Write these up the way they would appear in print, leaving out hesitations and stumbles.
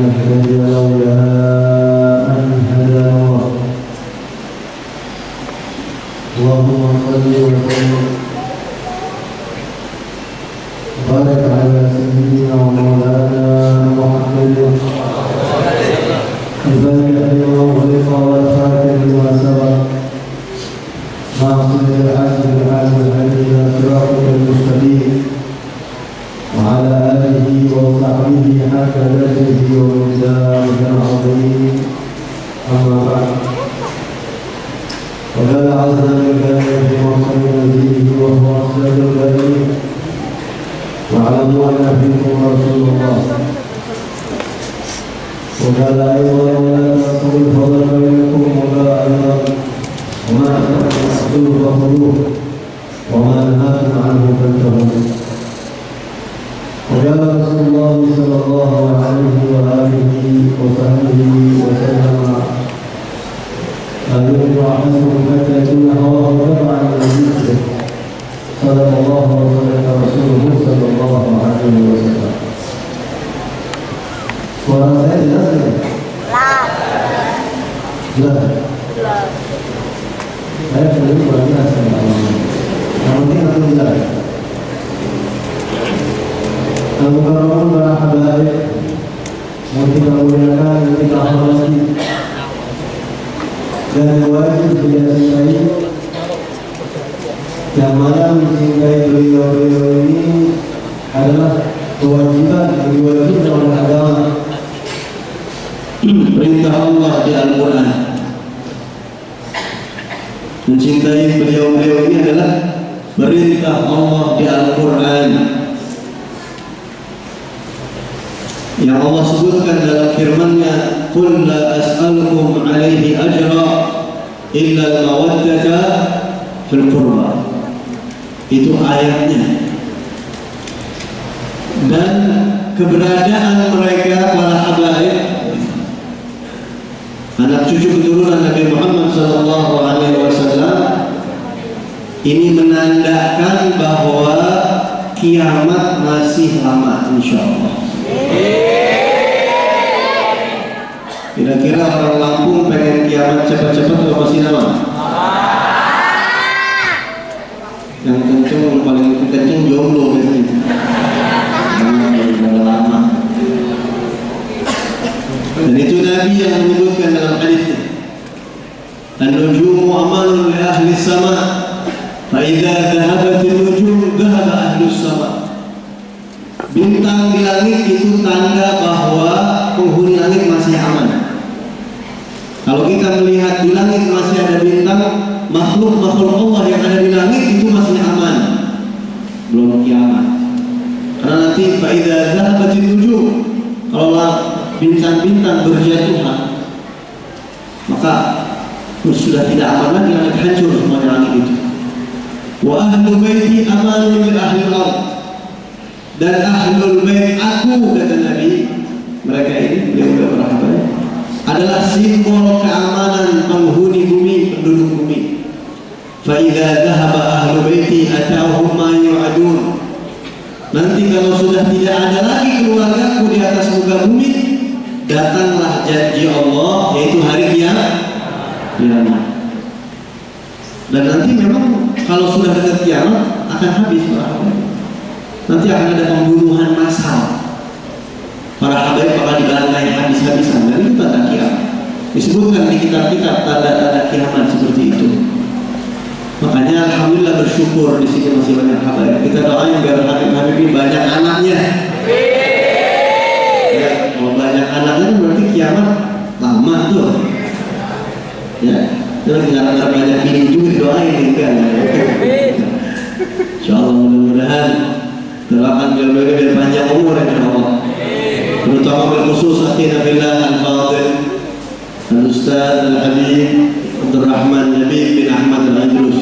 نهتدي لولا أن هدانا الله. اللهم صل وسلم وبارك على سيدنا ومولانا محمد الفاتح لما أغلق والخاتم لما سبق ناصر الحق بالحق والهدي إلى صراطك المستقيم وعلى آله وصحبه حتى درجه ومقداره العظيم. أما بعد، وقال عز وجل في محكم تنزيله وهو أصدق الكريم: واعلموا أن فيكم رسول الله. وقال أيضا: ولا تنسوا الفضل بينكم وما أتاكم الرسول فخذوه وما نهاكم عنه فانتهوا. وقال رسول الله صلى الله عليه وآله وصحبه وسلم: لا يؤمن أحدكم حتى يكون هواه تبعا لذكره. صدق الله وصدق رسوله صلى الله عليه وسلم. Suara saya jelas tidak? Jelas. Saya sendiri kurang jelas. Yang penting aku jelas. Al-Mukarramun para habaib yang kita muliakan, yang kita hormati, dan yang wajib kita cintai, yang mana mencintai beliau-beliau ini adalah kewajiban yang diwajibkan oleh agama. Perintah Allah di Al-Quran. Mencintai beliau-beliau ini adalah perintah Allah di Al-Quran yang Allah sebutkan dalam firman-Nya: "Qul la as'alukum 'alaihi ajra illa al-mawaddata fil qurba." Itu ayatnya. Dan keberadaan mereka para habaib, anak cucu keturunan Nabi Muhammad SAW, ini menandakan bahwa kiamat masih lama, insyaallah. Kira-kira orang Lampung pengen kiamat cepat-cepat atau masih lama? Yang kenceng, paling kenceng jomblo biasanya. Udah lama. Dan itu Nabi yang menyebutkan dalam hadisnya: "An-nujumu amalun li ahli sama, fa idza dhahabatin nujum dhahaba ahli sama." Bintang di langit itu tanda bahwa penghuni langit masih aman. Kalau kita melihat di langit masih ada bintang, makhluk-makhluk Allah yang ada di langit itu masih aman, belum kiamat. Karena nanti fa idza dhahabatin nujum, kalau bintang-bintang berjatuhan, maka sudah tidak aman lagi, langit hancur semuanya langit itu. Wa ahlul baiti amanun li ahli al-ard, dan ahlul bait aku, kata Nabi, mereka ini beliau berhabaib, adalah simbol keamanan penghuni bumi, penduduk bumi. Fa idza dhahaba ahlul baiti atahum ma yu'adun. Nanti kalau sudah tidak ada lagi keluargaku di atas muka bumi, datanglah janji Allah, yaitu hari kiamat. Dan nanti memang kalau sudah dekat kiamat akan habis para habaib. Nanti akan ada pembunuhan massal. Para habaib akan dibantai habis-habisan. Dan itu tanda kiamat. Disebutkan di kitab-kitab tanda-tanda kiamat seperti itu. Makanya alhamdulillah bersyukur di sini masih banyak habaib. Kita doain biar habib-habib ini banyak anaknya. Ya, kalau banyak anaknya berarti kiamat lama tuh. Ya, terus nggak banyak bini juga doain kan. Insyaallah mudah-mudahan doakan beliau biar panjang umur ya Allah. Terutama berkhusus akhirnya billah al-fadil Al-Ustaz Al-Habib Abdul Rahman Habib bin Ahmad Al-Andrus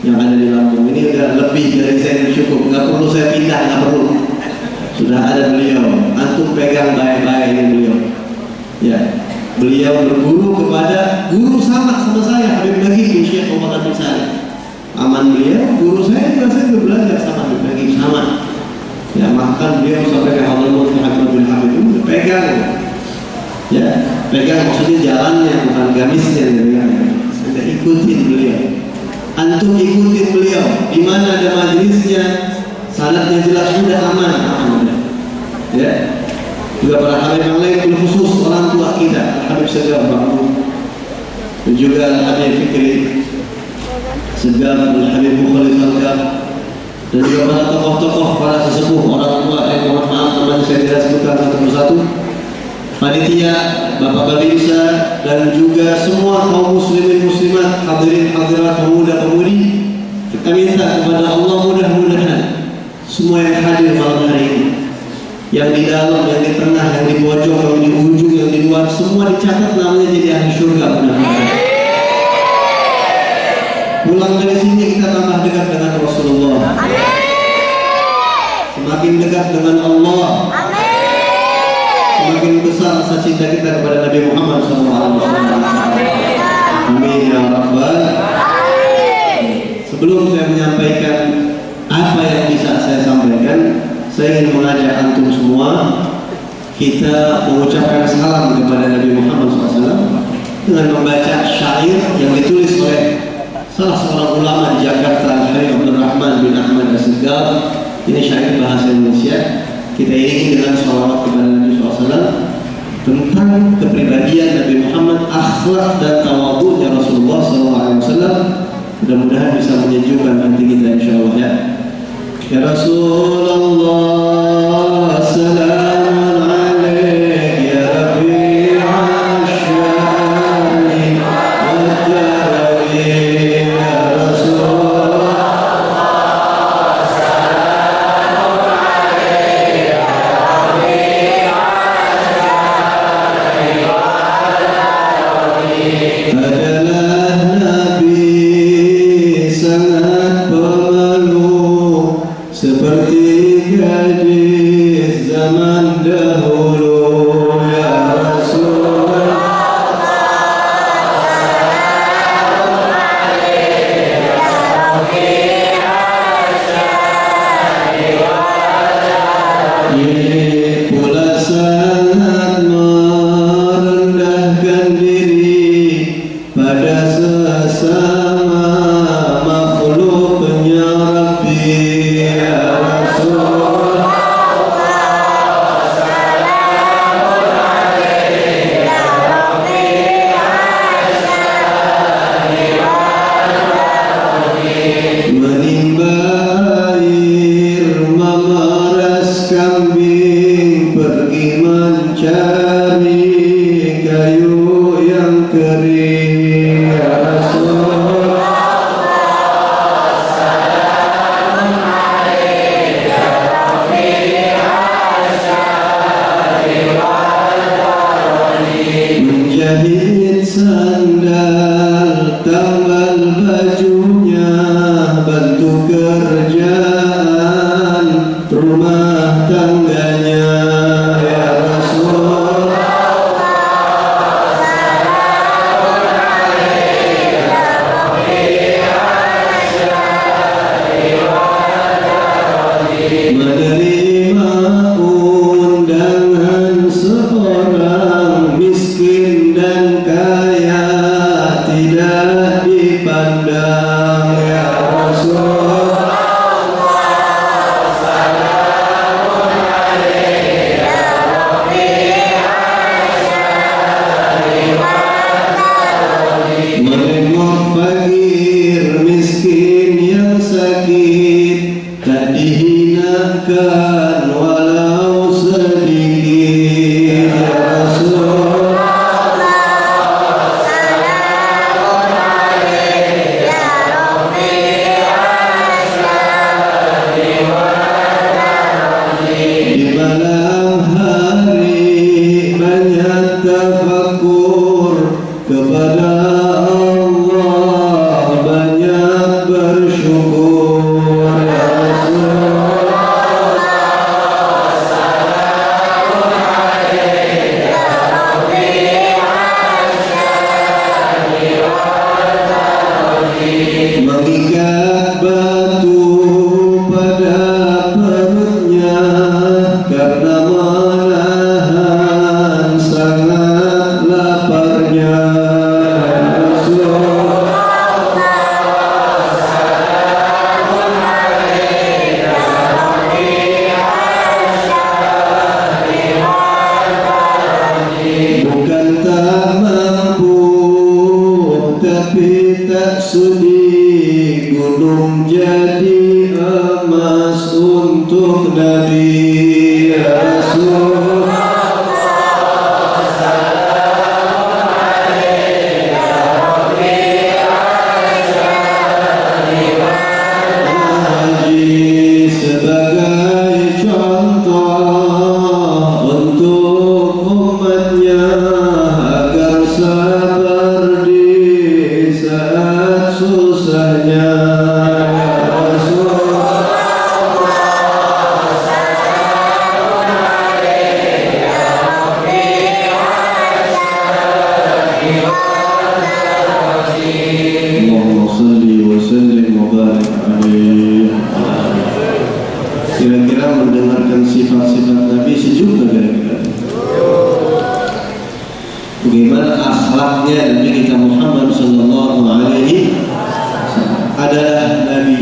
yang ada di Lampung. Ini udah lebih dari saya cukup, nggak perlu saya pindah, nggak perlu. Sudah ada beliau, antum pegang baik-baik ini beliau. Ya, beliau berguru kepada guru sama saya, Habib Nagib bin Syekh Muhammad bin Saleh. Aman beliau, guru saya juga, saya belajar sama Habib Nagib sama. Ya, makan beliau sampai ke Hadramaut Muhammad bin Habib itu pegang. Ya, pegang maksudnya jalannya bukan gamisnya, ya. Kita ikutin beliau. Antum ikutin beliau. Di mana ada majelisnya, sanadnya jelas sudah aman, alhamdulillah. Ya. Juga para habib yang lain, khusus orang tua kita, Habib Segaf Bangku, dan juga Habib Fikri Segaf, Habib Mukhlis Segaf, dan juga para tokoh-tokoh, para sesepuh, orang tua yang mohon maaf teman saya tidak sebutkan satu persatu, panitia, Bapak Babinsa, dan juga semua kaum muslimin muslimat, hadirin hadirat, pemuda pemudi. Kita minta kepada Allah mudah-mudahan semua yang hadir malam hari ini, yang di dalam, yang di tengah, yang di pojok, yang di ujung, yang di luar, semua dicatat namanya jadi ahli surga mudah-mudahan. Pulang dari sini kita tambah dekat dengan Rasulullah. Semakin dekat dengan Allah. Semakin besar rasa cinta kita kepada Nabi Muhammad SAW. Amin ya Rabbal. Sebelum saya menyampaikan apa yang bisa saya sampaikan, saya ingin mengajak antum semua kita mengucapkan salam kepada Nabi Muhammad SAW dengan membaca syair yang ditulis oleh salah seorang ulama di Jakarta, Habib Abdul Rahman bin Ahmad As-Segaf. Ini syair bahasa Indonesia. Kita iringi dengan sholawat kepada Nabi SAW tentang kepribadian Nabi Muhammad, akhlak dan tawadhu'nya Rasulullah SAW. Mudah-mudahan bisa menyejukkan hati kita insyaallah ya. Ya Rasulullah, salamun alaik ya Rabi'al syani wa tarawih. Ya Rasulullah, salamun alaik ya Rabi'al syani wa tarawih. Adalah Nabi sangat pemalu seperti gadis zaman dahulu. Ya Rasulullah, salamun alaik ya Rabi'al syani wa tarawih. Pula sangat merendahkan diri pada sesama makhluknya Rabbi. Ya Rasulullah, salamun alaik ya Rabi'al syani wa tarawih. Menimba air memeras kambing, pergi mencari kayu yang kering. Ya Rasulullah, salamun alaik ya Rabi'al syani wa tarawih. Menjahit sandal, tambal bajunya, bantu kerjaan rumah tangganya. Ya Rasulullah, salamun alaik ya Rabi'al syani wa tarawih. Menerima undangan seorang miskin dan kaya tidak dipandang. Ya Rasulullah, salamun alaik ya Rabi'al syani wa tarawih. Menengok fakir miskin yang sakit, tak dihinakan walau sedikit. Ya Rasulullah, salamun alaik ya Rabi'al syani wa tarawih. Di malam hari banyak tafakur kepada Allah, banyak bersyukur. Ya Rasulullah, salamun alaik ya Rabi'al syani wa tarawih. Mengikat batu pada perutnya karena menahan sangat bagaimana akhlaknya Nabi kita Muhammad sallallahu alaihi wasallam. Adalah Nabi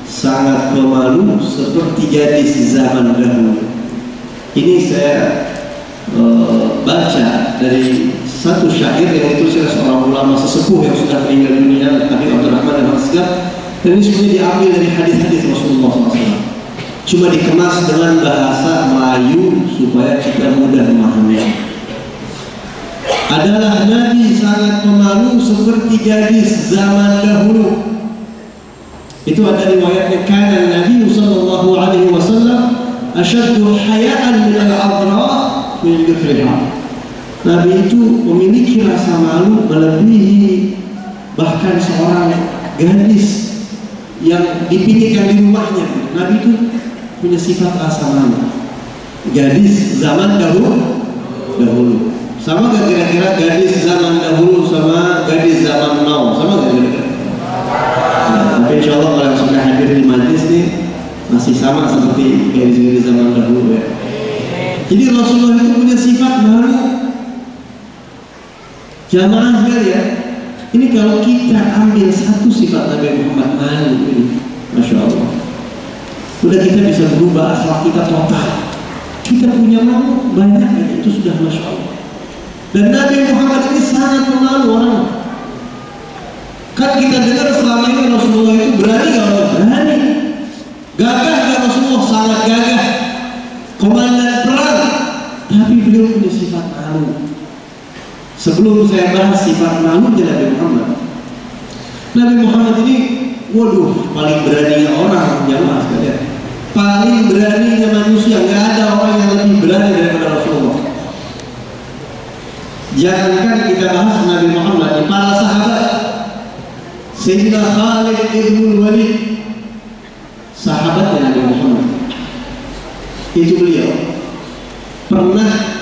sangat pemalu seperti gadis zaman dahulu. Ini saya baca dari satu syair yang ditulis oleh seorang ulama sesepuh yang sudah meninggal dunia, Habib Abdurrahman Al-Asgar, dan ini sebenarnya diambil dari hadis-hadis Rasulullah SAW. Cuma dikemas dengan bahasa Melayu supaya kita mudah memahaminya. Adalah Nabi sangat pemalu seperti gadis zaman dahulu. Itu ada riwayatnya, kana Nabi sallallahu alaihi wasallam asyaddu hayaan min al-adra min al-ifriha. Nabi itu memiliki rasa malu melebihi bahkan seorang gadis yang dipinggirkan di rumahnya. Nabi itu punya sifat rasa malu. Gadis zaman dahulu. Sama gak kira-kira gadis zaman dahulu sama gadis zaman now? Sama gak kira-kira? Nah, tapi insya Allah kalau yang sudah hadir di majlis nih masih sama seperti gadis-gadis zaman dahulu ya. Jadi Rasulullah itu punya sifat malu. Jamaah sekali ya. Ini kalau kita ambil satu sifat Nabi Muhammad malu ini, Masya Allah, udah kita bisa berubah akhlak kita total. Kita punya malu banyak ya, itu sudah Masya Allah. Dan Nabi Muhammad ini sangat pemalu orang. Kan kita dengar selama ini Rasulullah itu berani gak? Berani. Gagah gak Rasulullah? Sangat gagah. Komandan perang. Tapi beliau punya sifat malu. Sebelum saya bahas sifat malunya Nabi Muhammad, Nabi Muhammad ini, waduh, paling beraninya orang, jamaah sekalian. Paling beraninya manusia, nggak ada orang yang lebih berani daripada Rasulullah. Jangankan kita bahas Nabi Muhammad, para sahabat, Sayyidina Khalid ibn Walid, sahabatnya Nabi Muhammad, itu beliau pernah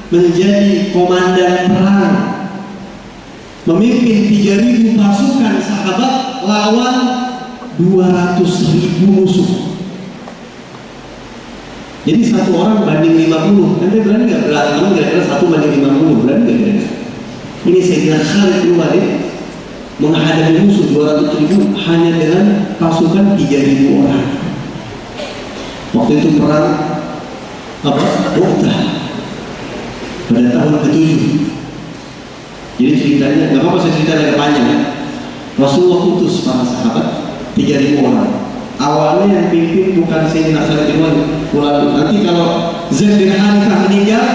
menjadi komandan perang, memimpin 3.000 pasukan sahabat lawan 200.000 musuh. Jadi satu orang banding 50. Anda berani nggak berantem kira-kira 1 banding 50? Berani nggak kira-kira? Ini Sayyidina Khalid bin Walid menghadapi musuh 200.000 hanya dengan pasukan 3.000 orang. Waktu itu perang Mu'tah pada tahun ke-7. Jadi ceritanya, nggak apa-apa saya cerita agak panjang. Rasulullah utus para sahabat 3.000 orang. Awalnya yang pimpin bukan Sayyidina Khalid bin Walid. Nanti kalau Zaid bin Harithah meninggal,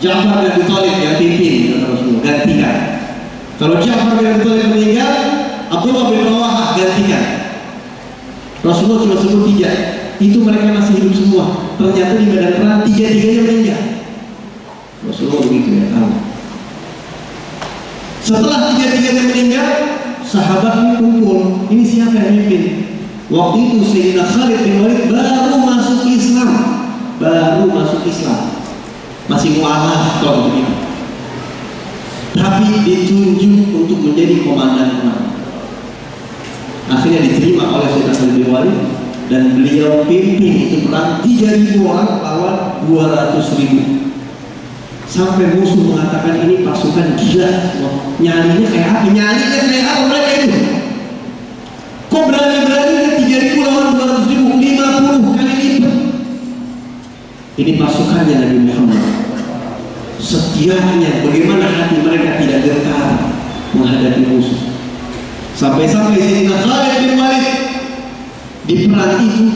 Ja'far bin Abi Thalib yang pimpin, kata Rasulullah, gantikan. Kalau Ja'far bin Abi Thalib meninggal, Abdullah bin Rawahah gantikan. Rasulullah cuma sebut 3. Itu mereka masih hidup semua. Ternyata di medan perang 3-3-nya meninggal. Rasulullah begitu ya, tahu. Setelah 3-3-nya meninggal, sahabatnya kumpul. Ini siapa yang mimpin? Waktu itu Sayyidina Khalid bin Walid baru masuk Islam. Masih mu'alaf kalau begitu. Tapi ditunjuk untuk menjadi komandan perang. Akhirnya diterima oleh Sayyidina Khalid bin Walid dan beliau pimpin itu perang 3.000 orang lawan 200.000. Sampai musuh mengatakan ini pasukan gila. Nyalinya kayak apa? Mereka itu? Kok berani-beraninya 3.000 lawan 200.000? 50 kali lipat. Ini pasukannya Nabi Muhammad. Setianya, bagaimana hati mereka tidak gentar menghadapi musuh. Sampai-sampai Sayyidina Khalid bin Walid di perang itu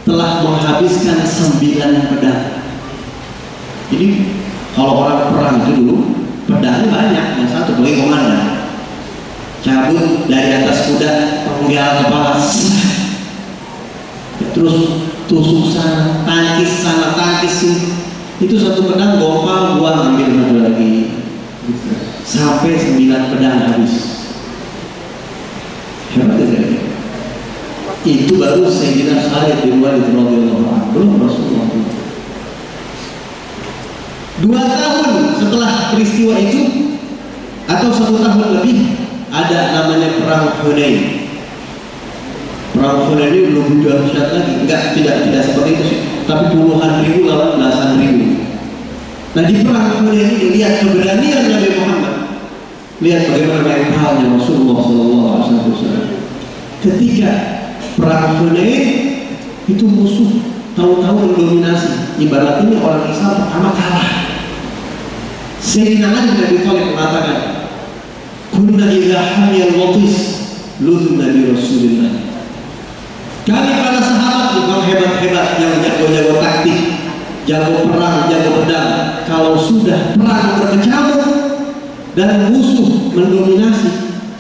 telah menghabiskan 9 pedang. Jadi kalau orang perang dulu pedangnya banyak, yang satu beli komandan, cabut dari atas kuda, penggal kepala, terus tusuk sana, tangkis sini. Itu satu pedang gopal, buang, ambil satu lagi, sampai 9 pedang habis. Hebat ya. Itu baru Sayyidina Khalid bin Walid radhiyallahu anhu, belum Rasulullah. 2 tahun setelah peristiwa itu, atau 1 tahun lebih, ada namanya perang Hunain. Perang Hunain ini belum dahsyat lagi, tidak seperti itu sih, tapi puluhan ribu lawan belasan ribu. Nah di perang kemudian ini lihat keberanian Nabi Muhammad, lihat bagaimana mentalnya Rasulullah SAW. Ketika perang Hunain itu musuh tahu-tahu mendominasi, ibaratnya orang Islam pertama kalah. Sayyidina Ali bin Abi Thalib mengatakan, "Kunna idza hamiyal watis ludna bi Rasulillah." Kami para sahabat yang hebat-hebat, yang jago-jago taktik, jago perang, jago pedang, kalau sudah perang berkecamuk dan musuh mendominasi,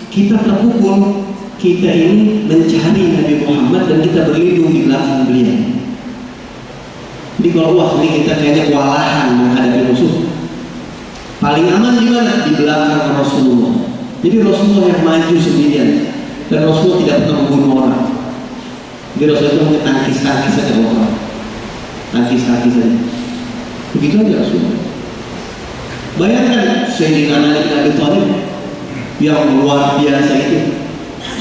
kita terpukul, kita ini mencari Nabi Muhammad dan kita berlindung di belakang beliau. Jadi kalau wah ini kita kayaknya kewalahan menghadapi musuh, paling aman di mana? Di belakang Rasulullah. Jadi Rasulullah yang maju sendirian, dan Rasulullah tidak pernah membunuh orang. Jadi Rasulullah hanya tangkis-tangkis saja orang, tangkis-tangkis saja. Begitu aja Rasulullah. Bayangkan Sayyidina Ali bin Abi Thalib yang luar biasa itu,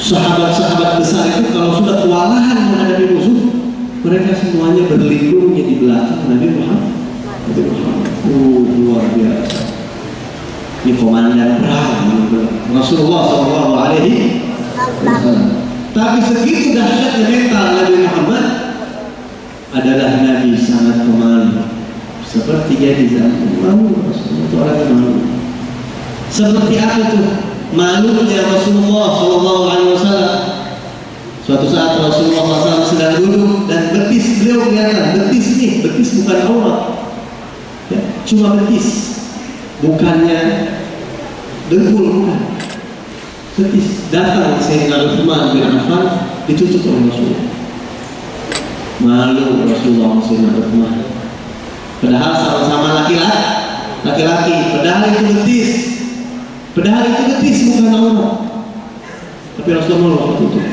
sahabat-sahabat besar itu kalau sudah kewalahan menghadapi musuh, mereka semuanya berlindung di belakang Nabi Muhammad. Luar biasa. Ini komandan perang Rasulullah SAW. Tapi segitu dahsyatnya mental Nabi Muhammad, adalah Nabi sangat pemalu. Seperti jadi malu Rasulullah itu orang yang malu. Seperti apa tuh malunya Rasulullah SAW? Suatu saat Rasulullah SAW sedang duduk dan betis beliau kelihatan, betis nih, betis bukan aurat, ya, cuma betis, bukannya dengkul, bukan. Betis. Datang Sayyidina Utsman bin Affan, ditutup oleh Rasulullah. Malu Rasulullah Sayyidina Utsman. Padahal sama-sama laki-laki, padahal itu betis, bukan aurat. Tapi Rasulullah tutup.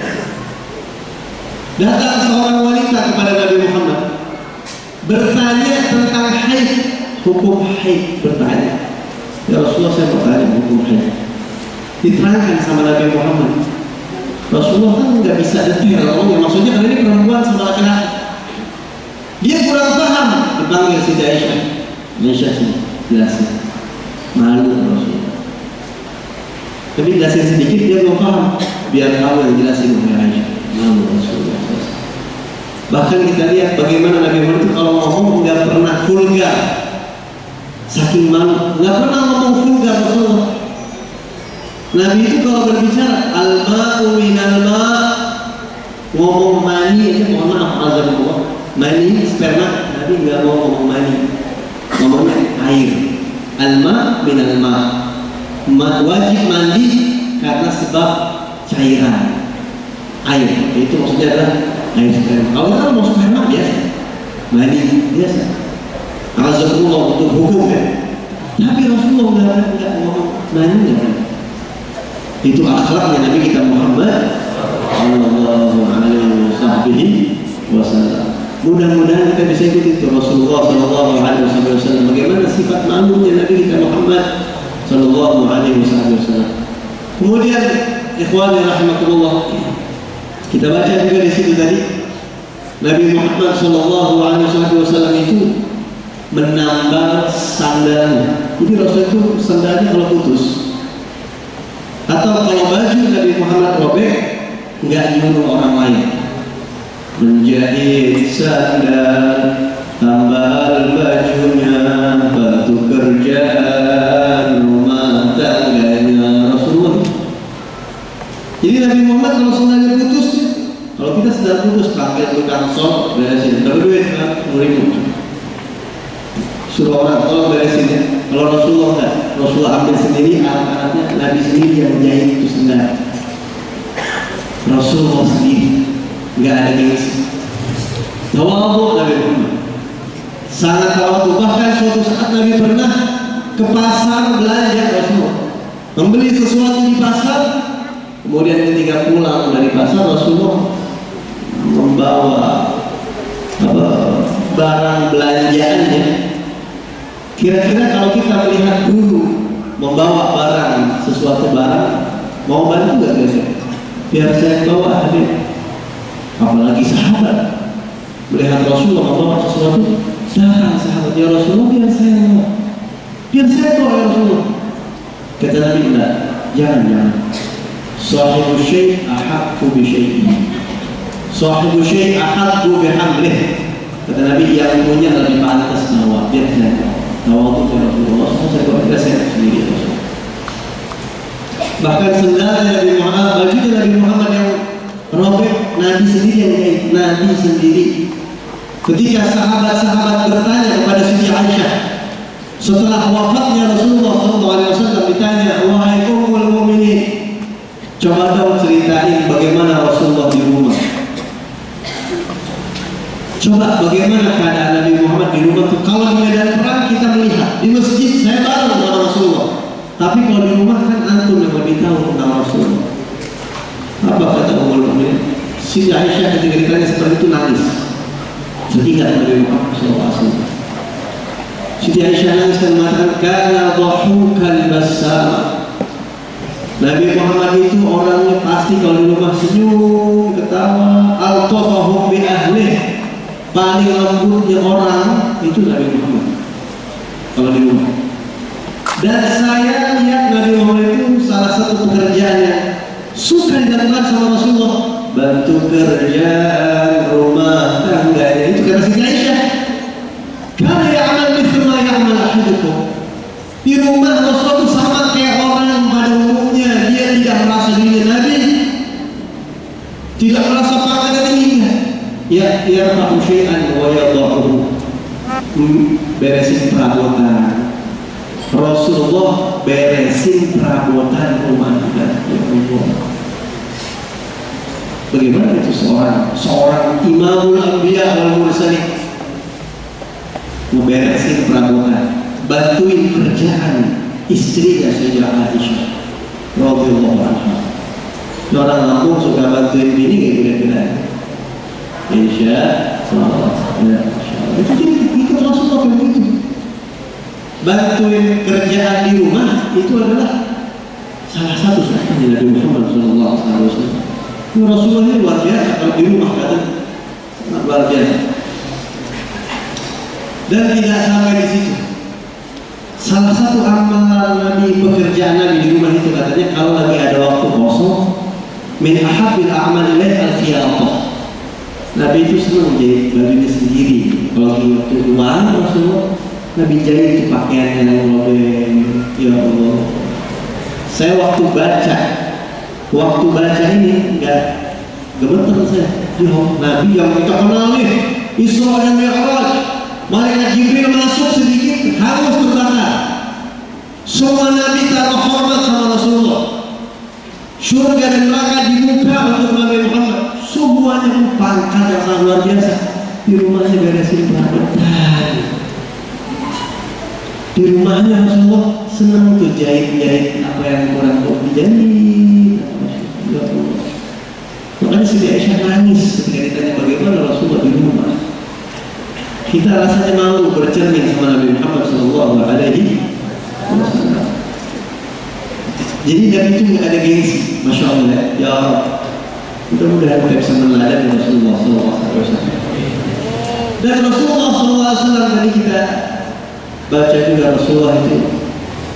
Datang seorang wanita kepada Nabi Muhammad, bertanya tentang haid, hukum haid, bertanya. Ya Rasulullah, saya bertanya hukum haid. Diterangkan sama Nabi Muhammad. Rasulullah kan nggak bisa detail ngomongnya, maksudnya karena ini perempuan sama laki-laki. Dia kurang paham, dipanggil si Aisyah sih, jelasin. Malu Rasulullah. Tapi jelasin sedikit dia belum paham, biar kamu yang jelasin oleh Aisyah. Malu Rasulullah. Bahkan kita lihat bagaimana Nabi Muhammad itu kalau ngomong nggak pernah vulgar, saking malu, nggak pernah ngomong vulgar Rasulullah. Nabi itu kalau berbicara al-ma'u minal ma', ngomong mani aja, mohon maaf azab Allah, mani, sperma, Nabi nggak mau ngomong mani, ngomongnya air. Al-ma' minal ma', wajib mandi karena sebab cairan air, itu maksudnya adalah air sperma. Kalau kita mau sperma biasa, mani biasa, azab Allah untuk hukum ya. Tapi Rasulullah nggak ngomong mani, nggak. Itu akhlaknya Nabi kita Muhammad sallallahu alaihi wasallam. Mudah-mudahan kita bisa ikuti Rasulullah sallallahu alaihi wasallam. Bagaimana sifat malunya Nabi kita Muhammad sallallahu alaihi wasallam. Kemudian ikhwani rahimakumullah, kita baca juga di situ tadi Nabi Muhammad sallallahu alaihi wasallam itu menambal sandalnya. Jadi Rasul itu sandalnya kalau putus, atau kalau baju Nabi Muhammad robek, nggak nyuruh orang lain menjahit sandal, tambal bajunya, batu kerjaan rumah tangganya Rasulullah. Jadi Nabi Muhammad kalau sandalnya putus, kalau kita sedang putus, panggil tukang sol, beresin, berduit kan, 10.000. Suruh orang tolong beresin ya. Kalau Rasulullah enggak, Rasulullah ambil sendiri alat-alatnya, Nabi sendiri yang menjahit itu sendal. Rasulullah sendiri, enggak ada gengsi. Tawadhu Nabi Muhammad, sangat tawadhu. Bahkan suatu saat Nabi pernah ke pasar belanja Rasulullah, membeli sesuatu di pasar, kemudian ketika pulang dari pasar Rasulullah membawa barang belanjaannya. Kira-kira kalau kita melihat guru membawa barang, sesuatu barang, mau bantu nggak biasa? Biar saya bawa hadir. Apalagi sahabat melihat Rasulullah membawa sesuatu, datang sahabat, ya Rasulullah biar saya bawa. Biar saya doa ya Rasulullah. Kata Nabi, enggak, jangan. Sahibu syai' ahaqqu bi syai'ihi. Sahibu syai' ahaqqu bi hamlih. Kata Nabi, yang punya lebih pantas nawa. Biar saya nawa itu ya Rasulullah. Saya doa kita saya sendiri ya Rasulullah. Bahkan sendalnya Nabi Muhammad, bajunya Nabi Muhammad yang robek, Nabi sendiri yang jahit. Nabi sendiri. Ketika sahabat-sahabat bertanya kepada Siti Aisyah setelah wafatnya Rasulullah SAW, ditanya, wahai ummul mukminin, coba dong ceritain bagaimana Rasulullah di rumah. Coba bagaimana keadaan Nabi Muhammad di rumah itu. Kalau di medan perang kita melihat, di masjid saya bareng sama Rasulullah. Tapi kalau di rumah kan antum yang lebih tahu tentang Rasulullah. Apa kata ummul mukminin? Siti Aisyah ketika ditanya seperti itu nangis. Sedih Nabi Muhammad SAW. Siti Aisyah nangis dan mengatakan, kana dhahukan bassama. Nabi Muhammad itu orangnya pasti kalau di rumah senyum, ketawa, al-tafahum bi ahlih. Paling lembutnya orang itu Nabi Muhammad kalau di rumah. Dan saya lihat Nabi Muhammad itu salah satu pekerjaannya suka dilakukan sama Rasulullah, bantu kerjaan rumah tangga. Itu kata Siti Aisyah, kana ya'mal mithla ma ya'mal ahadukum. Di rumah Rasul sama kayak orang pada umumnya. Dia tidak merasa dirinya Nabi, tidak merasa pangkat tingginya. Ya, yarfa'u syai'an wa yadha'uhu. Beresin perabotan. Rasulullah beresin perabotan rumah kita. Ya Allah. Bagaimana itu seorang imamul anbiya wal mursalin memberesin perabotan, bantuin kerjaan istrinya Sayyidah Aisyah radhiyallahu anha. Orang kampung suka bantuin bini kayak kira-kira. Itu Rasulullah begitu. Bantuin kerjaan di rumah itu adalah salah satu sunnahnya Nabi Muhammad SAW. Rasulullah ini luar biasa kalau di rumah kata luar biasa. Dan tidak sampai di situ. Salah satu amalan Nabi, pekerjaan Nabi di rumah itu katanya kalau lagi ada waktu kosong, min ahabbil a'mal ilaih al-khiyatah. Nabi itu senang jahit bajunya sendiri. Kalau di waktu luang Rasulullah, Nabi jahit itu pakaiannya yang robek. Ya Allah. Saya waktu baca ini enggak gemeter saya. Ya Nabi yang kita kenal nih, Isra dan Mi'raj. Malaikat Jibril masuk sedikit, hangus terbakar. Semua Nabi taruh hormat sama Rasulullah. Surga dan neraka dibuka untuk Nabi Muhammad. Semuanya pangkat yang sangat luar biasa. Di rumahnya beresin perabotan. Di rumahnya Rasulullah senang tuh jahit apa yang kurang kok dijahit. Ya Allah. Makanya Siti Aisyah nangis ketika ditanya bagaimana Rasulullah di rumah. Kita rasanya malu bercermin sama Nabi Muhammad SAW. Jadi Nabi itu nggak ada gengsi, masya Allah. Ya Allah, mudah-mudahan kita bisa meneladani Rasulullah SAW. Dan Rasulullah SAW tadi kita baca juga Rasulullah itu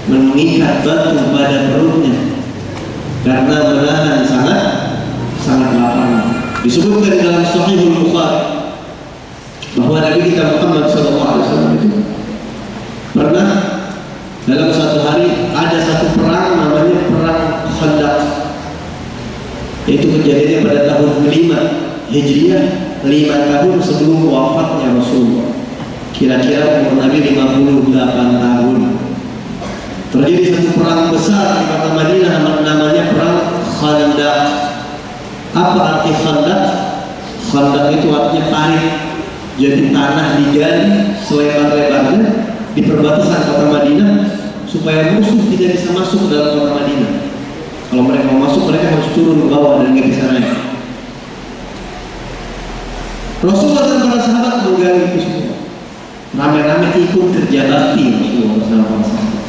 mengikat batu pada perutnya karena menahan sangat lapar. Disebutkan dalam Sahihul Bukhari bahwa Nabi kita Muhammad SAW itu pernah dalam satu hari ada satu perang namanya perang Khandaq. Itu kejadiannya pada tahun ke-5 Hijriah, 5 tahun sebelum wafatnya Rasulullah. Kira-kira umur Nabi 58 tahun. Terjadi satu perang besar di kota Madinah namanya perang Khandaq. Apa arti Khandaq? Khandaq itu artinya parit. Jadi tanah digali selebar-lebarnya di perbatasan kota Madinah supaya musuh tidak bisa masuk ke dalam kota Madinah. Kalau mereka mau masuk, mereka harus turun ke bawah dan nggak bisa naik. Rasulullah dan para sahabat menggali itu semua. Ramai-ramai ikut kerja bakti Rasulullah bersama para sahabat.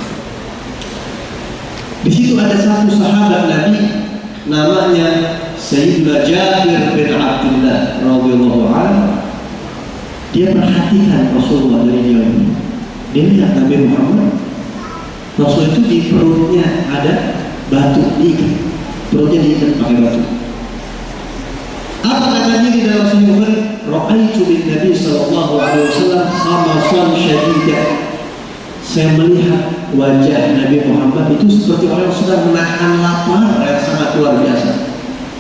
Di situ ada satu sahabat Nabi namanya Sayyidina Jabir bin Abdullah radhiyallahu anhu. Dia perhatikan Rasulullah dari jauh. Dia lihat Nabi Muhammad Rasul itu di perutnya ada batu diikat, perutnya diikat pakai batu. Apa katanya di dalam Sahih Bukhari? Ra'aitu bin Nabi sallallahu alaihi wasallam khamasan syadidah. Saya melihat wajah Nabi Muhammad itu seperti orang yang sedang menahan lapar yang sangat luar biasa.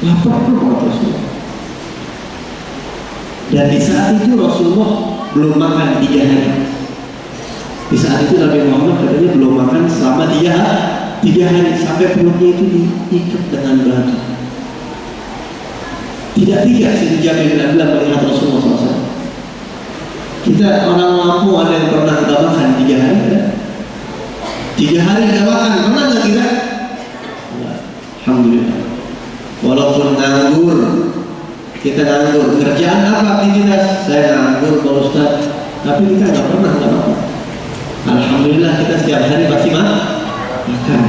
Lapar kata Rasulullah. Dan di saat itu Rasulullah belum makan 3 hari. Di saat itu Nabi Muhammad katanya belum makan selama 3 hari sampai perutnya itu diikat dengan batu. Tidak sini Jabir bin Abdullah melihat Rasulullah SAW. Kita orang Lampung ada yang pernah tidak makan 3 hari kan? 3 hari tidak makan, pernah nggak kita? Alhamdulillah. Walaupun nganggur, kita nganggur. Kerjaan apa aktivitas? Saya nganggur Pak Ustaz. Tapi kita nggak pernah tidak makan. Alhamdulillah kita setiap hari pasti makan.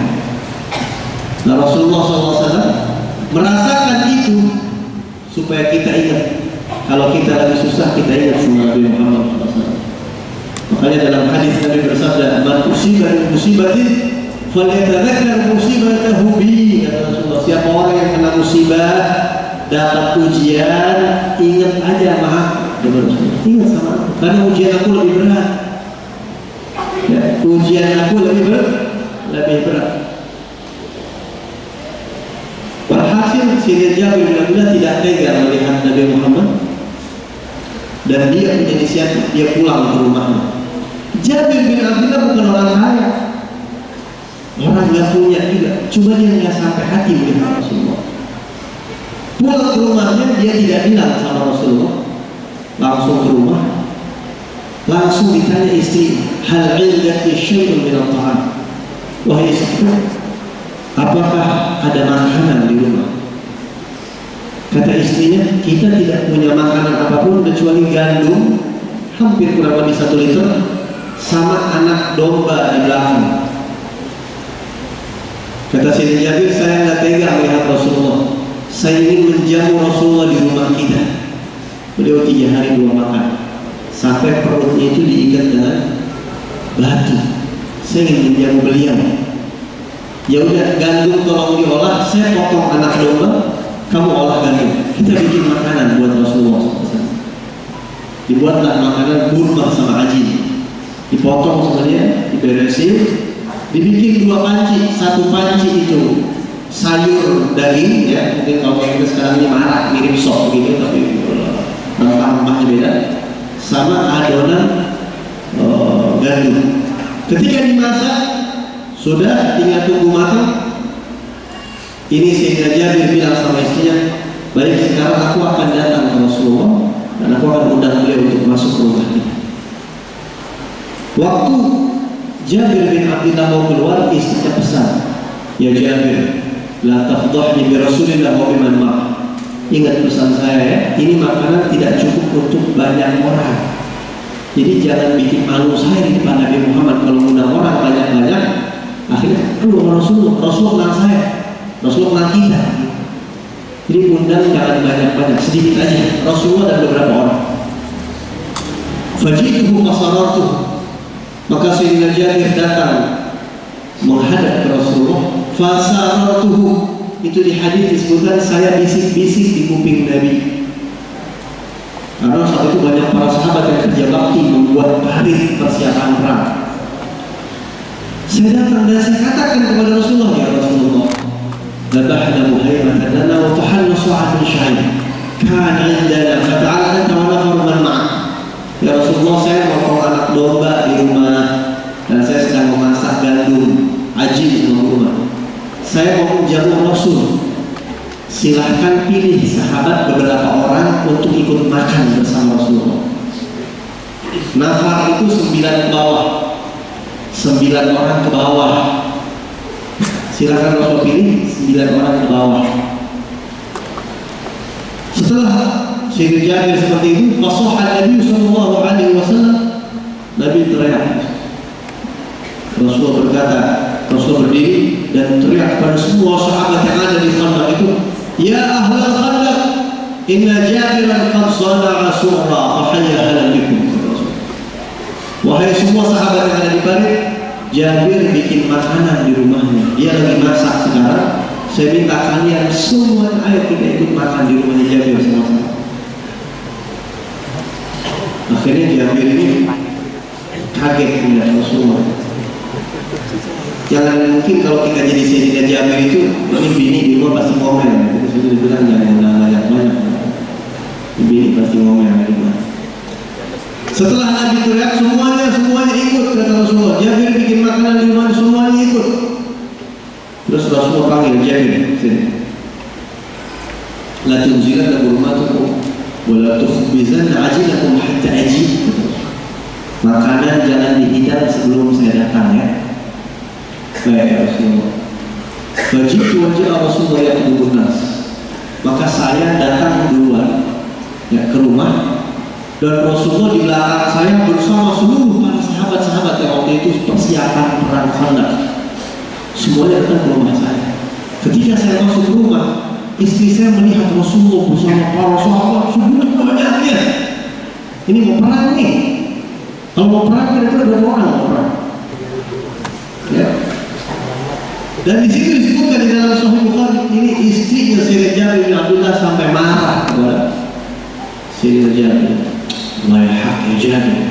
Nah Rasulullah SAW merasakan itu supaya kita ingat. Kalau kita lagi susah, kita ingat sama Nabi Muhammad SAW. Makanya dalam hadis Nabi bersabda, "Man usiba bi musibatin falyatadzakkar musibatahu bi." Kata Rasulullah, siapa orang yang kena musibah, dapat ujian, ingat aja sama aku. Ingat sama aku, karena ujian aku lebih berat. Ya, ujian aku lebih berat. Walhasil Sayyidina Jabir bin Abdullah tidak tega melihat Nabi Muhammad dan dia menginisiatif, dia pulang ke rumahnya. Jabir bin Abdullah bukan orang kaya, orang nggak punya juga, cuma dia nggak sampai hati melihat Rasulullah. Pulang ke rumahnya, dia tidak bilang sama Rasulullah, langsung ke rumah, langsung ditanya istri, hal indaki syai'un min at-ta'am, wahai istri, apakah ada makanan di rumah? Kata istrinya, kita tidak punya makanan apapun kecuali gandum, hampir kurang lebih 1 liter, sama anak domba di belakang. Kata Sayyidina Jabir, saya nggak tega melihat Rasulullah. Saya ingin menjamu Rasulullah di rumah kita. Beliau 3 hari 2 makan, sampai perutnya itu diikat dengan batu. Saya ingin menjamu beliau. Ya udah, gandum tolong diolah, saya potong anak domba, kamu olah gandum, kita bikin makanan buat Rasulullah SAW. Dibuatlah makanan kurma sama ajin, dipotong sama dia, diberesin, dibikin 2 panci. 1 panci itu sayur daging, ya mungkin kalau kita sekarang ini marak mirip sop gitu, tapi rempah-rempahnya beda, sama adonan gandum. Ketika dimasak sudah tinggal tunggu matang. Ini Sayyidina Jabir bilang sama istrinya, baik, sekarang aku akan datang ke Rasulullah dan aku akan undang beliau untuk masuk ke rumah kita. Waktu Jabir bin Abdullah mau keluar, istrinya pesan, ya Jabir, la tafdhahni bi Rasulillah wa biman ma'ah. Ingat pesan saya ya, ini makanan tidak cukup untuk banyak orang. Jadi jangan bikin malu saya di depan Nabi Muhammad kalau undang orang banyak-banyak. Akhirnya Rasulullah kenal saya, Rasulullah kenal kita. Jadi undang jangan banyak-banyak, sedikit aja, Rasulullah dan beberapa orang. Fajituhu fasaratuh. Maka Sayyidina Jabir datang menghadap ke Rasulullah. Fasaratuhu, itu di hadis disebutkan saya bisik-bisik di kuping Nabi. Karena saat itu banyak para sahabat yang kerja bakti membuat parit persiapan perang. Saya datang dan saya katakan kepada Rasulullah, ya Rasulullah, dabahna muhaimatan lana wa tahalna su'atan syahid kana indana fata'ala anta wa nafaru man ma'ak. Ya Rasulullah, saya memotong anak domba di rumah dan saya sedang memasak gandum ajin di rumah. Saya mau menjamu Rasul, silahkan pilih sahabat beberapa orang untuk ikut makan bersama Rasulullah. Nafar itu 9 ke bawah, 9 orang ke bawah. Silakan Rasul pilih 9 orang ke bawah. Setelah Sayyidina Jabir seperti itu, fasahha Nabi sallallahu alaihi wasallam, Nabi teriak. Rasul berkata, Rasul berdiri dan teriak kepada semua sahabat yang ada di Khandaq itu, ya ahlal Khandaq, inna Jabiran qad sana'a surra fa hayya ahlan bikum. Wahai semua sahabat yang ada di parit, Jabir bikin makanan di rumahnya. Dia lagi masak sekarang. Saya minta kalian semua, ayo kita ikut makan di rumahnya Jabir sama-sama. Akhirnya Jabir ini kaget melihat Rasulullah. Jangan mungkin kalau kita jadi Sayyidina Jabir itu, ini bini di rumah pasti ngomel. Itu sudah dibilang jangan banyak. Bini pasti ngomel di rumah. Setelah Nabi teriak, semuanya ikut, kata Rasulullah. Jabir bikin makanan di rumah, semuanya ikut. Terus Rasulullah panggil Jabir, sini. La tunzilan lakum wala tukhbizan ajilakum hatta ajib. Makanan jangan dihidang sebelum saya datang ya. Baik Rasulullah. Begitu wajah Rasulullah yang bernas. Maka saya datang duluan ya, ke rumah. Dan Rasulullah di belakang saya bersama seluruh para sahabat-sahabat yang waktu itu persiapan perang Khandaq. Semuanya datang ke rumah saya. Ketika saya masuk ke rumah, istri saya melihat Rasulullah bersama para sahabat sebegitu banyaknya. Ini mau perang nih. Kalau mau perang kira-kira berapa orang mau perang? Ya. Dan di situ disebutkan di dalam Sahih Bukhari, ini istrinya Sayyidina Jabir bin Abdullah sampai marah kepada Sayyidina Jabir. Waihak ya Jabir.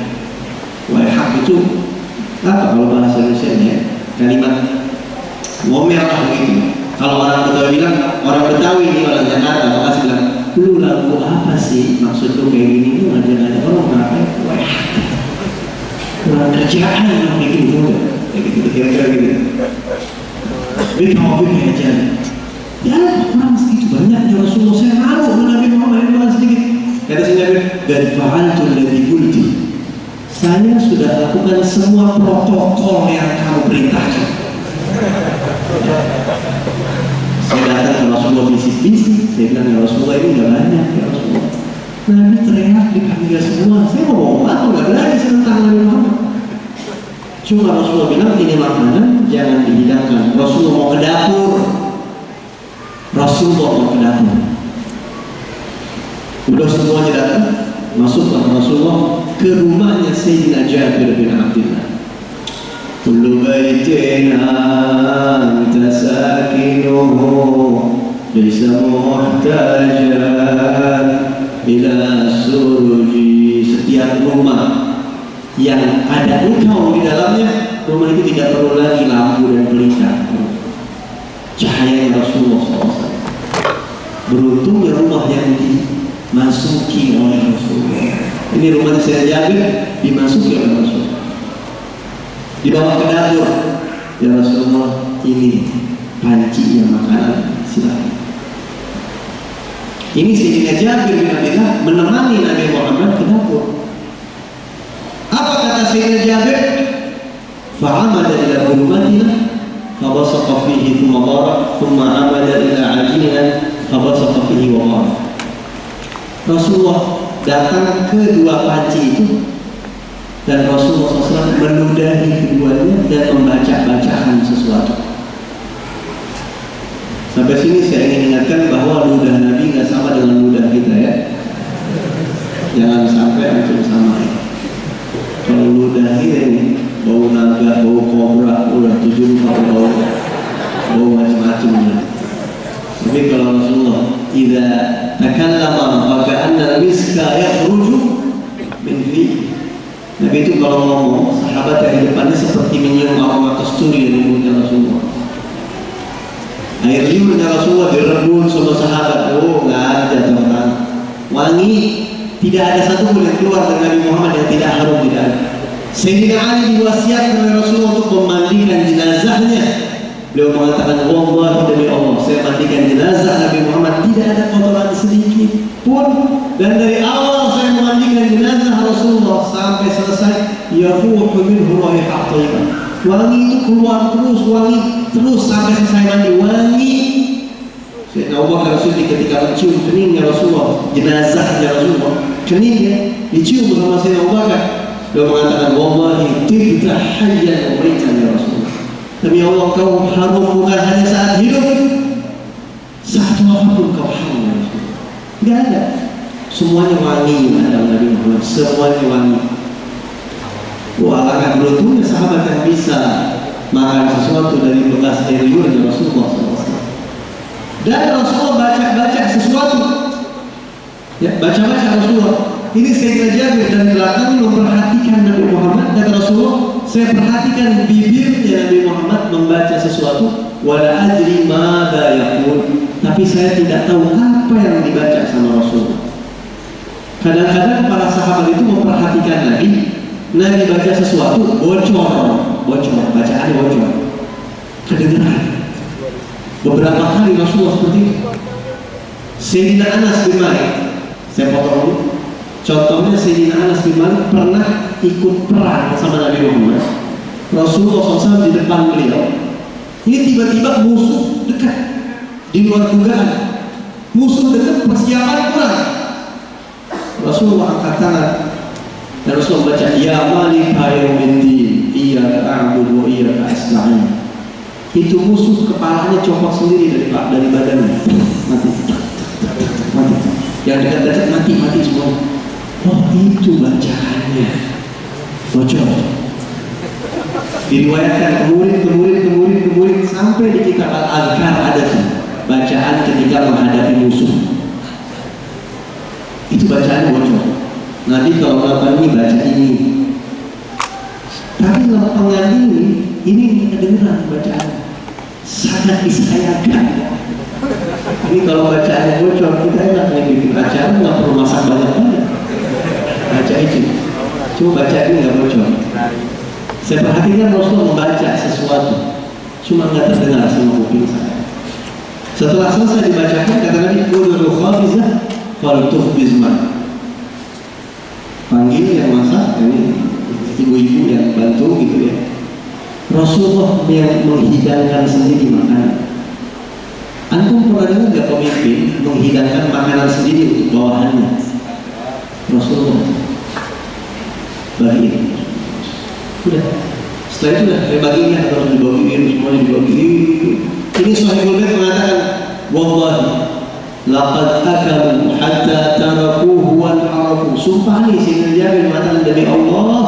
Waihak itu apa kalau bahasa Indonesia ya? Kalimat ngomel lah begitu. Kalau orang Betawi bilang, orang Betawi ini orang Jakarta, maka saya bilang, lu lagu apa sih? Maksud lu kayak gini, lu ngajak-ngajak orang ngapain? Waihak. Kurang kerjaan yang kayak gitu, kayak gitu, kira-kira gitu. Dia topik aja. Ya orang segitu banyak ya Rasulullah, saya malu Nabi Muhammad ini orang sedikit. Kata si Nabi, "Qad fa'altu alladhi qulti." Saya sudah lakukan semua protokol yang kamu perintahkan. Saya datang ke Rasulullah bisik-bisik, saya bilang ya Rasulullah ini nggak banyak ya Rasulullah. Nabi teriak dipanggil semua, saya mau ngomong apa? Nggak berani tentang Nabi Muhammad. Cuma Rasulullah bilang ini makanan jangan dihidangkan. Rasulullah mau ke dapur. Rasulullah mau ke dapur. Udah semuanya datang, masuklah Rasulullah ke rumahnya Sayyidina Jabir bin Abdullah. Kullu baitin anta sakinuhu laysa muhtajan ila suruji. Setiap rumah yang ada engkau di dalamnya, rumah itu tidak perlu lagi lampu dan pelita. Cahaya Rasulullah SAW. Beruntungnya rumah yang dimasuki oleh Rasulullah. Ini rumah saya Jabir dimasuki oleh Rasulullah. Dibawa ke dapur, ya Rasulullah ini panci yang makanan, silakan. Ini Sayyidina Jabir bin Abdullah menemani Nabi Muhammad ke dapur. Apa kata Sayyidina Jabir? Fa'amada ila hurmatina fabasaqa fihi thumma barak thumma amada ila ajinina fabasaqa fihi wa barak. Rasulullah datang ke dua panci itu dan Rasulullah SAW meludahi keduanya dan membaca-bacakan sesuatu. Sampai sini saya ingin ingatkan bahwa ludah Nabi nggak sama dengan ludah kita ya. Jangan sampai antum samain. Kalau ludah kita ini bau naga, bau kobra, udah 7 bau macam-macam. Tapi kalau Rasulullah idza takallama wa ka'anna al-miska yakhruju min fi. Nabi itu kalau ngomong, sahabat yang di depannya seperti menyium aroma kasturi dari mulutnya Rasulullah. Air liurnya Rasulullah direbut sama sahabat. Oh, nggak ada teman-teman. Wangi, tidak ada satu pun yang keluar dari Nabi Muhammad yang tidak harum, tidak ada. Sayyidina Ali diwasiatkan oleh Rasulullah untuk memandikan jenazahnya. Beliau mengatakan, wallahi demi Allah, saya mandikan jenazah Nabi Muhammad tidak ada kotoran sedikit pun. Dan dari awal saya memandikan jenazah Rasulullah sampai selesai, yafuhu minhu raihah thayyibah. Wangi itu keluar terus, wangi terus sampai selesai mandi, wangi. Sayyidina Abu Bakar Siddiq ketika mencium keningnya Rasulullah, jenazahnya Rasulullah, keningnya dicium bersama Sayyidina Abu Bakar. Beliau mengatakan, wallahi tibta hayyan wa maitan ya Rasulullah. Demi Allah, kau harum bukan hanya saat hidup, saat wafat pun kau harum ya Rasulullah. Tidak ada. Semuanya wangi ada Nabi Muhammad, semuanya wangi. Alangkah beruntungnya sahabat yang bisa makan sesuatu dari bekas air liurnya Rasulullah SAW. Dan Rasulullah baca sesuatu, ya, baca Rasulullah. Ini Sayyidina Jabir dari belakang memperhatikan Nabi Muhammad, dan Rasulullah, saya perhatikan bibirnya Nabi Muhammad membaca sesuatu. Wala adri madza yaqul, tapi saya tidak tahu apa yang dibaca sama Rasulullah. Kadang-kadang para sahabat itu memperhatikan Nabi baca sesuatu, bocor, bacaannya bocor, kedengeran. Beberapa kali Rasulullah seperti itu. Sayyidina Anas bin Malik, saya potong dulu. Contohnya Sayyidina Anas bin Malik pernah ikut perang sama Nabi Muhammad. Rasulullah SAW di depan beliau. Ini tiba-tiba musuh dekat, di luar dugaan. Musuh dekat, persiapan perang. Rasulullah angkat tangan dan Rasulullah baca, ya malika yaumiddin iyyaka a'budu wa iyyaka asta'in. Itu musuh kepalanya copot sendiri dari badannya, mati. Yang dekat-dekat mati semua. Oh, itu bacaannya bocor. Diriwayatkan kemudian sampai di kitab Al-Adhkar ada tuh bacaan ketika menghadapi musuh. Itu bacaannya bocor. Nabi kalau melakukan ini baca ini. Tapi lapangan ini kedengeran bacaan. Sangat disayangkan. Ini kalau bacaannya bocor, kita enak nih bikin acara, nggak perlu masak banyak. Baca itu. Cuma baca ini nggak bocor. Saya perhatikan Rasulullah membaca sesuatu, cuma nggak terdengar sama kuping saya. Setelah selesai dibacakan, kata Nabi, "Qulul khafizah fal tuhbizma." Panggil yang masak, ini ibu-ibu yang bantu gitu ya. Rasulullah yang menghidangkan sendiri makanan. Antum pernah dengar nggak pemimpin menghidangkan makanan sendiri untuk bawahannya? Rasulullah bagiin. Udah. Setelah itu udah baginya harus dibagiin, semuanya dibagiin. Ini Sahihul Bukhari mengatakan, wallahi laqad akalu hatta tarakuhu wal harafu. Sumpah nih Sayyidina Jabir mengatakan, dari Allah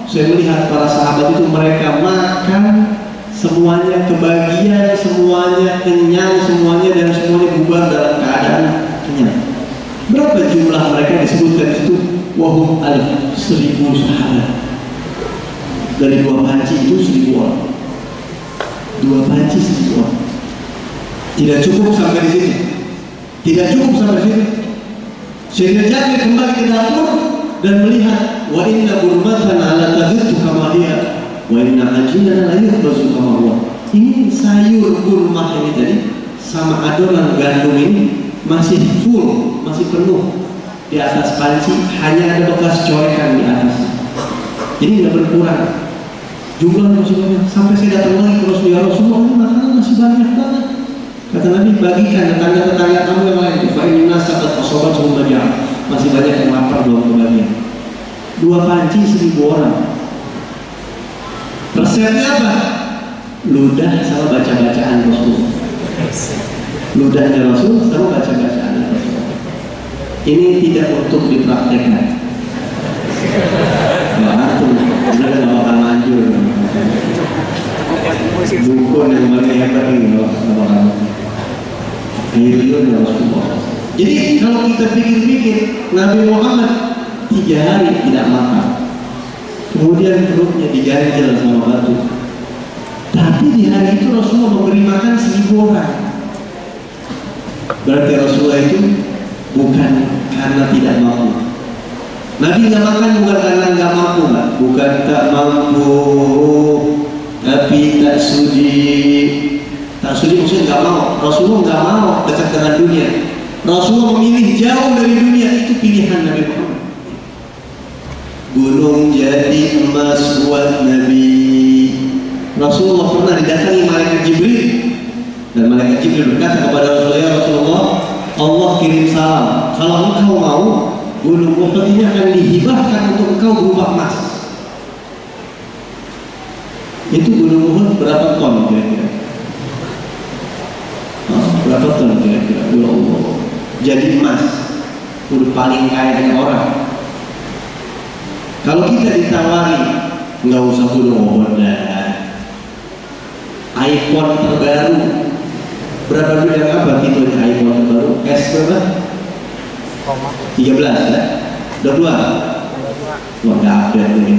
saya melihat para sahabat itu mereka makan semuanya kebagian, semuanya kenyang, semuanya dan semuanya bubar dalam keadaan kenyang. Berapa jumlah mereka disebutkan itu? Wahum alf, 1000 sahabat. Dari 2 panci itu 1000 orang. 2 panci 1000 orang. Tidak cukup sampai di sini. Tidak cukup sampai di sini. Sayyidina Jabir kembali ke dapur dan melihat, wa inna burmatana la tadhittu kama hiya wa inna ajinana la yukhbazu kama huwa. Ini sayur kurma ini tadi sama adonan gandum ini masih full, masih penuh di atas panci, hanya ada bekas corekan di atas. Jadi tidak berkurang jumlah Rasulullah. Sampai saya datang lagi ke Rasulullah, ini makanan masih banyak banget. Kata Nabi, bagikan tetangga-tetangga kamu yang lain. Fa'in nasabat asobat semuanya, masih banyak yang lapar belum kebagian. 2 panci 1000 orang. Resepnya apa? Ludah sama baca-bacaan Rasul. Ludahnya Rasul sama baca-bacaan Rasul. Ini tidak untuk dipraktekkan. Wah, itu benar nggak bakal manjur. Dukun yang paling hebat ini nggak bakal. Akhirnya Rasulullah. Jadi kalau kita pikir-pikir, Nabi Muhammad 3 hari tidak makan, kemudian perutnya diganjel sama batu. Tapi di hari itu Rasulullah memberi makan 1000 orang. Berarti Rasulullah itu bukan karena tidak mampu. Nabi nggak makan bukan karena nggak mampu, bukan tak mampu, tapi tak sudi. Tak sudi maksudnya nggak mau. Rasulullah nggak mau dekat dengan dunia. Rasulullah memilih jauh dari dunia, itu pilihan Nabi Muhammad. Gunung jadi emas buat Nabi. Rasulullah pernah didatangi malaikat Jibril, dan malaikat Jibril berkata kepada Rasulullah, Allah kirim salam, kalau engkau mau, gunung Uhud ini akan dihibahkan untuk engkau berupa emas. Itu gunung Uhud berapa ton kira-kira? Berapa ton kira-kira? Ya Allah, jadi emas, udah paling kaya orang. Kalau kita ditawari nggak usah gunung Uhud dah. iPhone terbaru berapa bilang apa tipenya iPhone terbaru? S berapa? 13 ya? Udah keluar? Wah nggak update ini.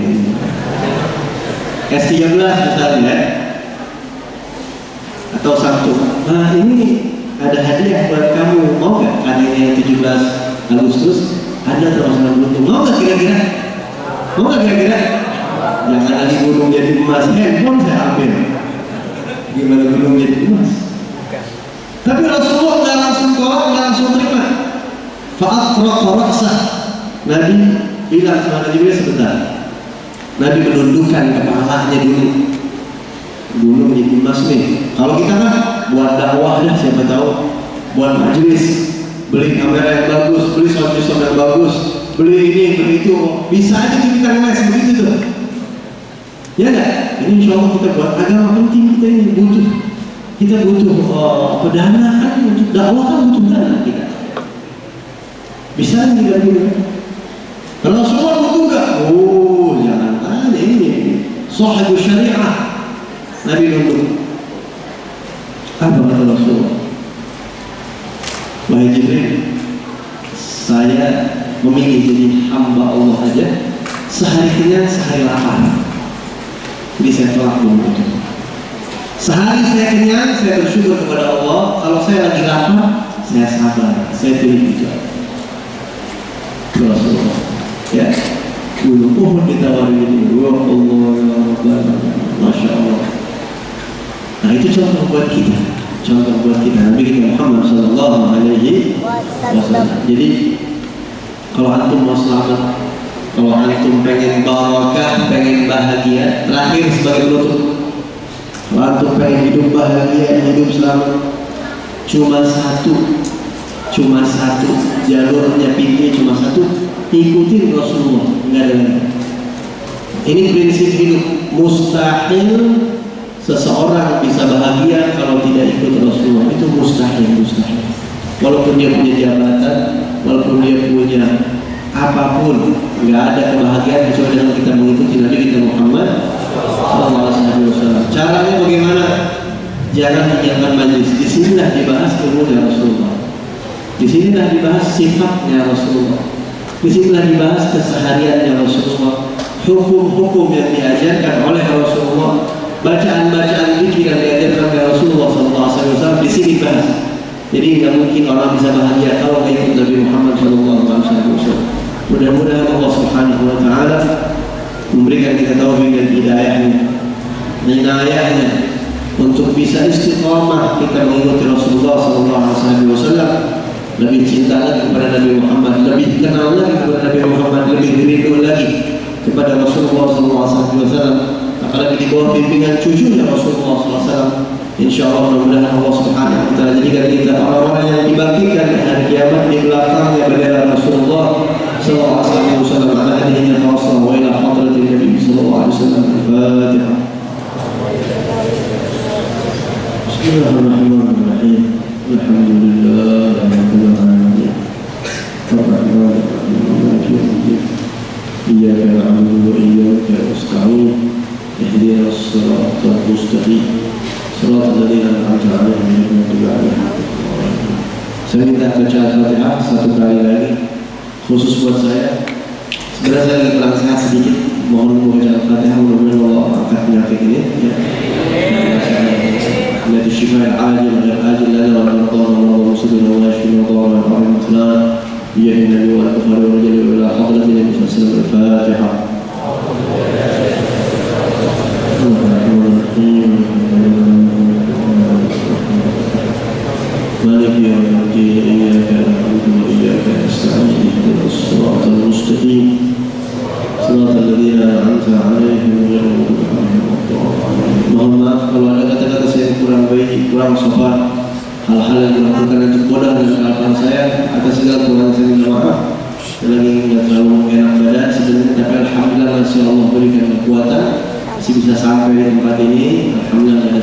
S13 misalnya ya? Atau Samsung. Nah ini ada hadiah buat kamu, mau nggak? Karena ini 17 Agustus ada termasuk Bluetooth, mau nggak kira-kira? Mau nggak kira-kira? Jangan lagi gunung jadi emas, handphone saya ambil. Gimana gunung jadi emas? Tapi Rasulullah nggak langsung tolak, nggak langsung terima. Fa'atraqa ra'sah. Nabi bilang sama Nabi sebentar. Nabi menundukkan kepalanya dulu. Gunung jadi emas nih. Kalau kita kan buat dakwah dah, siapa tahu buat majelis, beli kamera yang bagus, beli sound system yang bagus, beli ini, beli itu, bisa aja kita ngeles begitu tuh. Ya enggak? Ini insya Allah kita buat agama penting, kita ini butuh. Kita butuh dana kan, untuk dakwah kan butuh dana kita. Bisa tidak dulu? Kalau semua butuh enggak? Oh, jangan tanya ini. Sahibul syariah. Nabi nunduk. Apa kata Rasulullah? Wahai Jibril, saya memilih jadi hamba Allah aja. Sehari kenyang, sehari lapar. Jadi saya tolak dulu itu. Sehari saya kenyang, saya bersyukur kepada Allah. Kalau saya lagi lapar, saya sabar. Saya pilih itu. Rasulullah, ya. Dulu ditawarin itu. Ya Allah, ya Rabbana, Masya Allah. Nah itu contoh buat kita, contoh buat kita. Nabi kita Muhammad Sallallahu Alaihi Wasallam. Jadi kalau antum mau selamat, kalau antum pengen barakah, pengen bahagia, terakhir sebagai penutup, kalau antum pengen hidup bahagia, hidup selamat, cuma satu jalurnya, pintunya cuma satu, ikutin Rasulullah, nggak ada lagi. Ini prinsip hidup. Mustahil seseorang bisa bahagia kalau tidak ikut Rasulullah. Itu mustahil. Walaupun dia punya jabatan, walaupun dia punya apapun, nggak ada kebahagiaan kecuali dengan kita mengikuti Nabi kita Muhammad SAW. Caranya bagaimana? Jangan tinggalkan majlis. Di sinilah dibahas ilmunya Rasulullah. Di sinilah dibahas sifatnya Rasulullah. Di sinilah dibahas kesehariannya Rasulullah. Hukum-hukum yang diajarkan oleh Rasulullah. Bacaan-bacaan zikir yang diajarkan oleh Rasulullah SAW di sini bahas. Jadi tidak mungkin orang bisa bahagia kalau tidak ikut Nabi Muhammad SAW. Mudah-mudahan Allah Subhanahu Wa Taala memberikan kita taufik dan hidayahnya untuk bisa istiqamah kita mengikuti Rasulullah SAW. Lebih cinta lagi kepada Nabi Muhammad, lebih kenal lagi kepada Nabi Muhammad, lebih rindu lagi kepada Rasulullah SAW. Apalagi di bawah bimbingan cucunya Rasulullah SAW. Insya Allah mudah-mudahan Allah Subhanahu Wa Taala jadikan kita orang-orang yang dibangkitkan di hari kiamat di belakangnya bendera Rasulullah SAW. Ala hadinya Rasulullah wa ila hadratin Nabi Sallallahu Alaihi Wasallam. Al-Fatihah. Bismillahirrahmanirrahim. Alhamdulillah Rabbil alamin. Ar-Rahmanir-Rahim. Maliki yaumiddin. Iyyaka na'budu wa iyyaka nasta'in. اهدنا الصراط المستقيم صراط الذين أنعمت عليهم غير المغضوب عليهم. Saya minta baca Al-Fatihah satu kali lagi khusus buat saya. Sebenarnya saya lagi kurang sehat sedikit. Mohon baca Al-Fatihah, mudah-mudahan Allah angkat penyakit ini. Alladzi syifaa al-ajil wal ajil lana wa radana wa musibana wa yashfi al-ghadara wa al-mutlan. Ya Nabi wa al-Bukhari wa rajul ila hadratin Nabi sallallahu alaihi wasallam. Al-Fatihah. مالك يوم الدين إياك نعبد وإياك نستعين اهدنا الصراط المستقيم صراط الذين أنعمت عليهم غير المغضوب عليهم ولا الضالين. Mohon maaf kalau ada kata-kata saya kurang baik, kurang sopan, hal-hal yang dilakukan yang bodoh dan kesalahan saya, atas segala kekurangan saya minta maaf. Lagi nggak terlalu enak badan sebenarnya, tapi alhamdulillah masih Allah berikan kekuatan masih bisa sampai di tempat ini. Alhamdulillah.